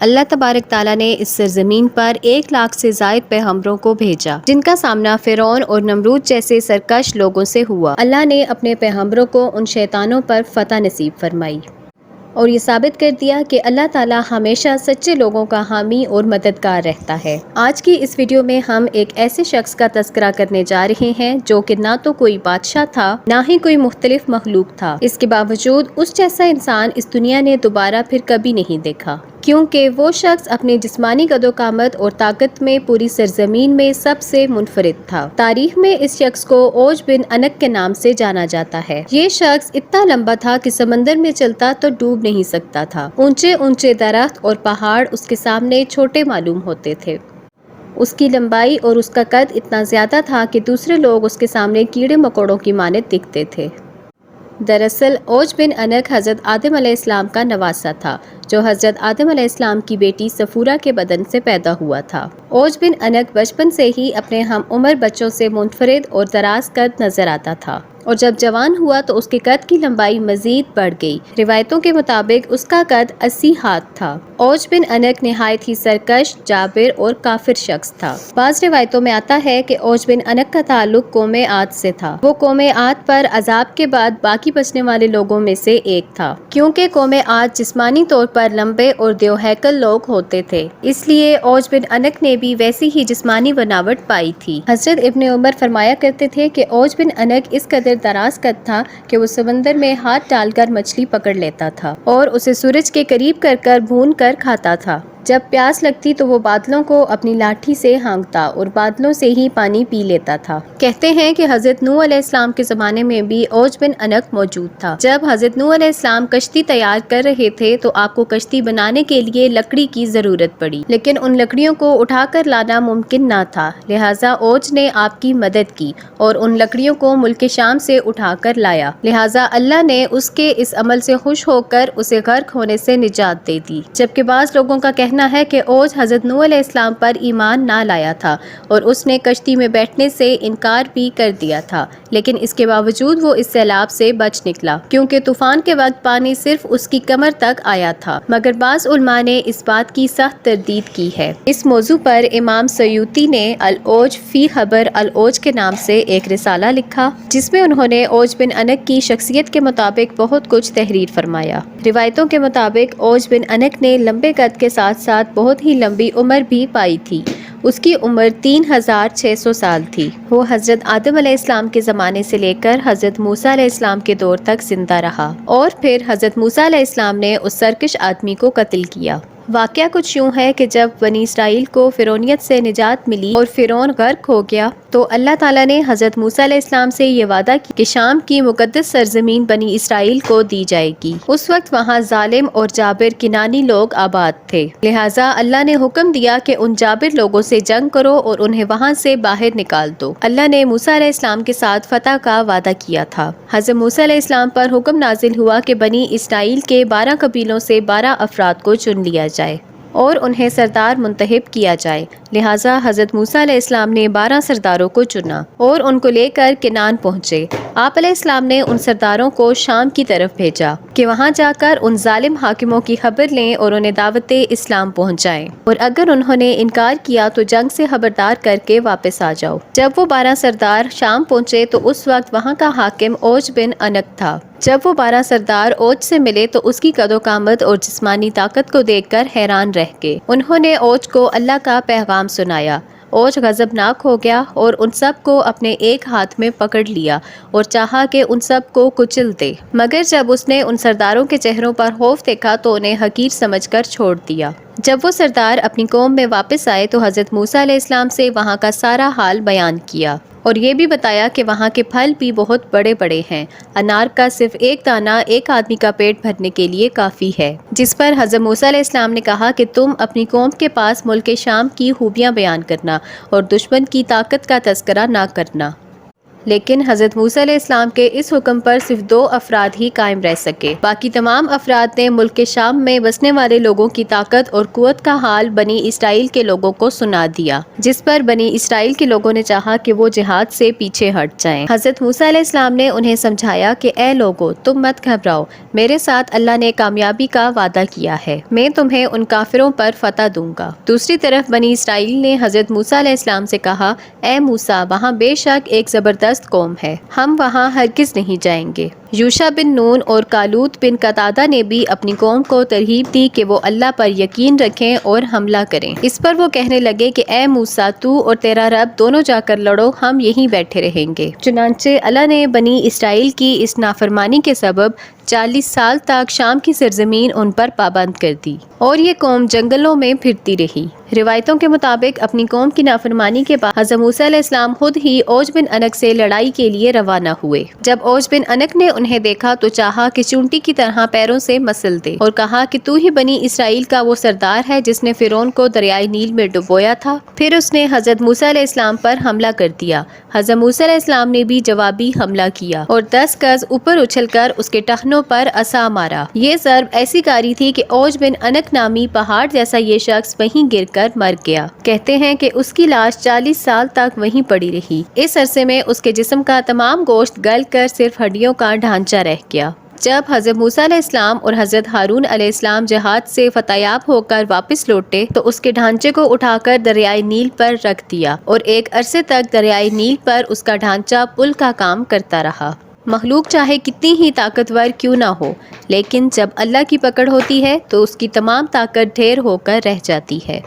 اللہ تبارک تعالیٰ نے اس سرزمین پر 1,00,000 سے زائد پیغمبروں کو بھیجا، جن کا سامنا فرعون اور نمرود جیسے سرکش لوگوں سے ہوا۔ اللہ نے اپنے پیغمبروں کو ان شیطانوں پر فتح نصیب فرمائی اور یہ ثابت کر دیا کہ اللہ تعالیٰ ہمیشہ سچے لوگوں کا حامی اور مددگار رہتا ہے۔ آج کی اس ویڈیو میں ہم ایک ایسے شخص کا تذکرہ کرنے جا رہے ہیں جو کہ نہ تو کوئی بادشاہ تھا، نہ ہی کوئی مختلف مخلوق تھا۔ اس کے باوجود اس جیسا انسان اس دنیا نے دوبارہ پھر کبھی نہیں دیکھا، کیونکہ وہ شخص اپنے جسمانی قد و قامت اور طاقت میں پوری سرزمین میں سب سے منفرد تھا۔ تاریخ میں اس شخص کو اوج بن انک کے نام سے جانا جاتا ہے۔ یہ شخص اتنا لمبا تھا کہ سمندر میں چلتا تو ڈوب نہیں سکتا تھا۔ اونچے اونچے درخت اور پہاڑ اس کے سامنے چھوٹے معلوم ہوتے تھے۔ اس کی لمبائی اور اس کا قد اتنا زیادہ تھا کہ دوسرے لوگ اس کے سامنے کیڑے مکوڑوں کی مانند دکھتے تھے۔ دراصل اوج بن انک حضرت آدم علیہ السلام کا نواسہ تھا، جو حضرت آدم علیہ السلام کی بیٹی صفورہ کے بدن سے پیدا ہوا تھا۔ اوج بن انک بچپن سے ہی اپنے ہم عمر بچوں سے منفرد اور دراز قد نظر آتا تھا، اور جب جوان ہوا تو اس کے قد کی لمبائی مزید بڑھ گئی۔ روایتوں کے مطابق اس کا قد 80 ہاتھ تھا۔ اوج بن انک نہایت ہی سرکش، جابر اور کافر شخص تھا۔ بعض روایتوں میں آتا ہے کہ اوج بن انک کا تعلق قوم عاد سے تھا۔ وہ قوم عاد پر عذاب کے بعد باقی بچنے والے لوگوں میں سے ایک تھا، کیونکہ قوم عاد جسمانی طور پر لمبے اور دیو ہیکل لوگ ہوتے تھے، اس لیے اوج بن انک نے بھی ویسی ہی جسمانی بناوٹ پائی تھی۔ حضرت ابن عمر فرمایا کرتے تھے کہ اوج بن انک اس قدر دراز قد تھا کہ وہ سمندر میں ہاتھ ڈال کر مچھلی پکڑ لیتا تھا اور اسے سورج کے قریب کر کر بھون کر کھاتا تھا۔ جب پیاس لگتی تو وہ بادلوں کو اپنی لاٹھی سے ہانکتا اور بادلوں سے ہی پانی پی لیتا تھا۔ کہتے ہیں کہ حضرت نوح علیہ السلام کے زمانے میں بھی اوج بن انک موجود تھا۔ جب حضرت نوح علیہ السلام کشتی تیار کر رہے تھے تو آپ کو کشتی بنانے کے لیے لکڑی کی ضرورت پڑی، لیکن ان لکڑیوں کو اٹھا کر لانا ممکن نہ تھا، لہٰذا اوج نے آپ کی مدد کی اور ان لکڑیوں کو ملک شام سے اٹھا کر لایا۔ لہٰذا اللہ نے اس کے اس عمل سے خوش ہو کر اسے غرق ہونے سے نجات دے دی۔ جبکہ بعض لوگوں کا کہنا ہے کہ اوج حضرت نوح علیہ السلام پر ایمان نہ لایا تھا اور اس نے کشتی میں بیٹھنے سے انکار بھی کر دیا تھا، لیکن اس کے باوجود وہ اس سیلاب سے بچ نکلا، کیونکہ طوفان کے وقت پانی صرف اس کی کمر تک آیا تھا۔ مگر بعض علماء نے اس بات کی سخت تردید کی ہے۔ اس موضوع پر امام سیوطی نے العوج فی خبر العوج کے نام سے ایک رسالہ لکھا، جس میں انہوں نے اوج بن انک کی شخصیت کے مطابق بہت کچھ تحریر فرمایا۔ روایتوں کے مطابق اوج بن انک نے لمبے قد کے ساتھ ساتھ بہت ہی لمبی عمر بھی پائی تھی۔ اس کی عمر 3600 سال تھی۔ وہ حضرت آدم علیہ السلام کے زمانے سے لے کر حضرت موسیٰ علیہ السلام کے دور تک زندہ رہا، اور پھر حضرت موسیٰ علیہ السلام نے اس سرکش آدمی کو قتل کیا۔ واقعہ کچھ یوں ہے کہ جب بنی اسرائیل کو فرعونیت سے نجات ملی اور فرعون غرق ہو گیا تو اللہ تعالیٰ نے حضرت موسیٰ علیہ السلام سے یہ وعدہ کیا کہ شام کی مقدس سرزمین بنی اسرائیل کو دی جائے گی۔ اس وقت وہاں ظالم اور جابر کنانی لوگ آباد تھے، لہٰذا اللہ نے حکم دیا کہ ان جابر لوگوں سے جنگ کرو اور انہیں وہاں سے باہر نکال دو۔ اللہ نے موسیٰ علیہ السلام کے ساتھ فتح کا وعدہ کیا تھا۔ حضرت موسیٰ علیہ السلام پر حکم نازل ہوا کہ بنی اسرائیل کے 12 قبیلوں سے 12 افراد کو چن لیا جائے اور انہیں سردار منتخب کیا جائے۔ لہٰذا حضرت موسیٰ علیہ السلام نے 12 سرداروں کو چنا اور ان کو لے کر کنعان پہنچے۔ آپ علیہ السلام نے ان سرداروں کو شام کی طرف بھیجا کہ وہاں جا کر ان ظالم حاکموں کی خبر لیں اور انہیں دعوت اسلام پہنچائیں، اور اگر انہوں نے انکار کیا تو جنگ سے خبردار کر کے واپس آ جاؤ۔ جب وہ 12 سردار شام پہنچے تو اس وقت وہاں کا حاکم اوج بن انک تھا۔ جب وہ 12 سردار اوج سے ملے تو اس کی قد و قامت اور جسمانی طاقت کو دیکھ کر حیران رہ گئے۔ انہوں نے اوج کو اللہ کا پیغام سنایا۔ اوج غضبناک ہو گیا اور ان سب کو اپنے ایک ہاتھ میں پکڑ لیا اور چاہا کہ ان سب کو کچل دے، مگر جب اس نے ان سرداروں کے چہروں پر خوف دیکھا تو انہیں حقیر سمجھ کر چھوڑ دیا۔ جب وہ سردار اپنی قوم میں واپس آئے تو حضرت موسیٰ علیہ السلام سے وہاں کا سارا حال بیان کیا اور یہ بھی بتایا کہ وہاں کے پھل بھی بہت بڑے بڑے ہیں۔ انار کا صرف ایک دانہ ایک آدمی کا پیٹ بھرنے کے لیے کافی ہے۔ جس پر حضرت موسیٰ علیہ السلام نے کہا کہ تم اپنی قوم کے پاس ملک شام کی خوبیاں بیان کرنا اور دشمن کی طاقت کا تذکرہ نہ کرنا۔ لیکن حضرت موسیٰ علیہ السلام کے اس حکم پر صرف 2 افراد ہی قائم رہ سکے۔ باقی تمام افراد نے ملک کے شام میں بسنے والے لوگوں کی طاقت اور قوت کا حال بنی اسرائیل کے لوگوں کو سنا دیا، جس پر بنی اسرائیل کے لوگوں نے چاہا کہ وہ جہاد سے پیچھے ہٹ جائیں۔ حضرت موسیٰ علیہ السلام نے انہیں سمجھایا کہ اے لوگو، تم مت گھبراؤ، میرے ساتھ اللہ نے کامیابی کا وعدہ کیا ہے، میں تمہیں ان کافروں پر فتح دوں گا۔ دوسری طرف بنی اسرائیل نے حضرت موسیٰ علیہ السلام سے کہا، اے موسیٰ، وہاں بے شک ایک زبردست قوم ہے، ہم وہاں ہرگز نہیں جائیں گے۔ یوشع بن نون اور کالوت بن قتادہ نے بھی اپنی قوم کو ترغیب دی کہ وہ اللہ پر یقین رکھیں اور حملہ کریں۔ اس پر وہ کہنے لگے کہ اے موسیٰ، تو اور تیرا رب دونوں جا کر لڑو، ہم یہیں بیٹھے رہیں گے۔ چنانچہ اللہ نے بنی اسرائیل کی اس نافرمانی کے سبب 40 سال تک شام کی سرزمین ان پر پابند کر دی، اور یہ قوم جنگلوں میں پھرتی رہی۔ روایتوں کے مطابق اپنی قوم کی نافرمانی کے بعد حضرت موسیٰ علیہ السلام خود ہی اوج بن انک سے لڑائی کے لیے روانہ ہوئے۔ جب اوج بن انک نے انہیں دیکھا تو چاہا کہ چونٹی کی طرح پیروں سے مسل دے، اور کہا کہ تو ہی بنی اسرائیل کا وہ سردار ہے جس نے فرعون کو دریائے نیل میں ڈبویا تھا۔ پھر اس نے حضرت موسیٰ علیہ السلام پر حملہ کر دیا۔ حضرت موسیٰ علیہ السلام نے بھی جوابی حملہ کیا اور 10 گز اوپر اچھل کر اس کے ٹخنوں پر عصا مارا۔ یہ ضرب ایسی کاری تھی کہ اوج بن انک نامی پہاڑ جیسا یہ شخص وہیں گر کر مر گیا۔ کہتے ہیں کہ اس کی لاش 40 سال تک وہیں پڑی رہی۔ اس عرصے میں اس کے جسم کا تمام گوشت گل کر صرف ہڈیوں کا ڈھانچہ رہ گیا۔ جب حضرت موسیٰ علیہ السلام اور حضرت ہارون علیہ السلام جہاد سے فتح یاب ہو کر واپس لوٹے تو اس کے ڈھانچے کو اٹھا کر دریائے نیل پر رکھ دیا، اور ایک عرصے تک دریائے نیل پر اس کا ڈھانچہ پل کا کام کرتا رہا۔ مخلوق چاہے کتنی ہی طاقتور کیوں نہ ہو، لیکن جب اللہ کی پکڑ ہوتی ہے تو اس کی تمام طاقت ڈھیر ہو کر رہ جاتی ہے۔